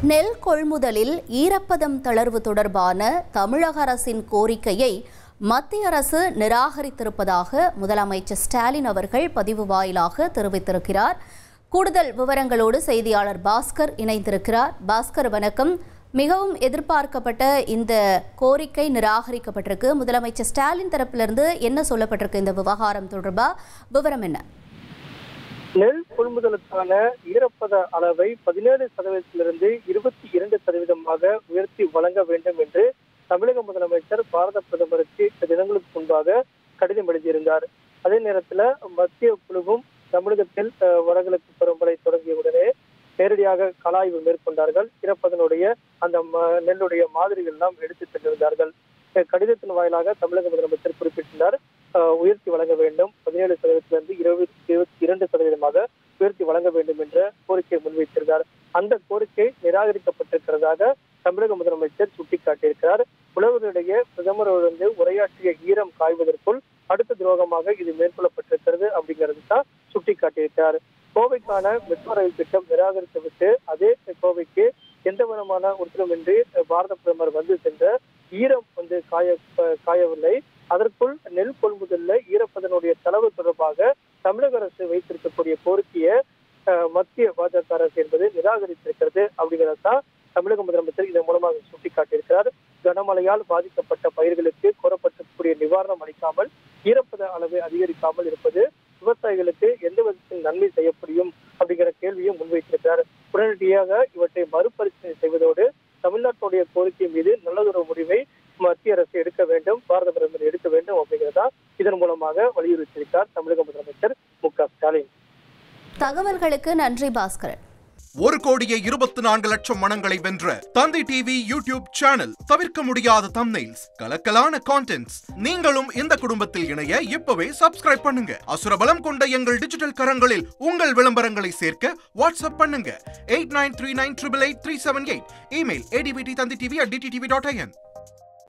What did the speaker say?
நெல் கொள்முதலில் ஈரப்பதம் தளர்வு தொடர்பான தமிழக அரசின் கோரிக்கையை மத்திய அரசு நிராகரித்திருப்பதாக முதலமைச்சர் ஸ்டாலின் அவர்கள் பதிவு வாயிலாக தெரிவித்திருக்கிறார். கூடுதல் விவரங்களோடு செய்தியாளர் பாஸ்கர் இணைந்திருக்கிறார். பாஸ்கர், வணக்கம். மிகவும் எதிர்பார்க்கப்பட்ட இந்த கோரிக்கை நிராகரிக்கப்பட்டிருக்கு. முதலமைச்சர் ஸ்டாலின் தரப்பிலிருந்து என்ன சொல்லப்பட்டிருக்கு? இந்த விவகாரம் தொடர்பா விவரம் என்ன? நெல் கொள்முதலுக்கான ஈரப்பத அளவை 17% 22% உயர்த்தி வழங்க வேண்டும் என்று தமிழக முதலமைச்சர் பாரத பிரதமருக்கு தினங்களுக்கு முன்பாக கடிதம் எழுதியிருந்தார். அதே நேரத்தில் மத்திய குழுவும் தமிழகத்தில் வடகிழக்கு பருவமழை தொடங்கியவுடனே நேரடியாக கலாய்வு மேற்கொண்டார்கள். ஈரப்பதனுடைய அந்த நெல்லுடைய மாதிரிகள் எல்லாம் எடுத்து சென்றிருந்தார்கள். கடிதத்தின் வாயிலாக தமிழக முதலமைச்சர் குறிப்பிட்டார், உயர்த்தி வழங்க வேண்டும், 17% 22% உயர்த்தி வழங்க வேண்டும் என்ற கோரிக்கையை முன்வைத்திருந்தார். அந்த கோரிக்கை நிராகரிக்கப்பட்டிருக்கிறதாக தமிழக முதலமைச்சர் சுட்டிக்காட்டியிருக்கிறார். உழவர்களிடையே பிரதமரிடந்து உரையாற்றிய ஈரம் காய்வதற்குள் அடுத்த துரோகமாக இது மேற்கொள்ளப்பட்டிருக்கிறது அப்படிங்கிறது தான் சுட்டிக்காட்டியிருக்கிறார். கோவைக்கான மெட்ரோ ரயில் திட்டம் நிராகரித்துவிட்டு அதே கோவைக்கு எந்த விதமான ஒத்துழைப்பின்றி பாரத பிரதமர் வந்து சென்ற ஈரம் காயவில்லை. அதற்குள் நெல் கொள்முதலில் ஈரப்பதனுடைய செலவு தொடர்பாக தமிழக அரசு வைத்திருக்கக்கூடிய கோரிக்கையை மத்திய பாஜக அரசு என்பது நிராகரித்திருக்கிறது அப்படிங்கிறதான் தமிழக முதலமைச்சர் இதன் மூலமாக சுட்டிக்காட்டியிருக்கிறார். கனமழையால் பாதிக்கப்பட்ட பயிர்களுக்கு கோரப்பட்டிருக்கக்கூடிய நிவாரணம் அளிக்காமல் ஈரப்பத அளவை அதிகரிக்காமல் இருப்பது விவசாயிகளுக்கு எந்த விதத்தில் நன்மை செய்ய முடியும் அப்படிங்கிற கேள்வியும் முன்வைத்திருக்கிறார். உடனடியாக இவற்றை மறுபரிசீலனை செய்வதோடு தமிழ்நாட்டுடைய கோரிக்கை மீது நல்லதொரு முடிவை மத்திய அரசு எடுக்க வேண்டும், பாரத பிரதமர் எடுக்க வேண்டும் அப்படிங்கிறதா இதன் மூலமாக வலியுறுத்தியிருக்கிறார் தமிழக முதலமைச்சர் மு.க. ஸ்டாலின். தகவல்களுக்கு நன்றி பாஸ்கரன். 1,24,00,000 மனங்களை வென்ற தந்தி டிவி யூடியூப் சேனல். தவிர்க்க முடியாத தம்ப்நெயில்ஸ், கலக்கலான கான்டென்ட்ஸ். நீங்களும் இந்த குடும்பத்தில் இணைய இப்பவே சப்ஸ்கிரைப் பண்ணுங்க. அசுரபலம் கொண்ட எங்கள் டிஜிட்டல் கரங்களில் உங்கள் விளம்பரங்களை சேர்க்க வாட்ஸ்அப் பண்ணுங்க. 8939888378. Email advttanditv@dttv.in.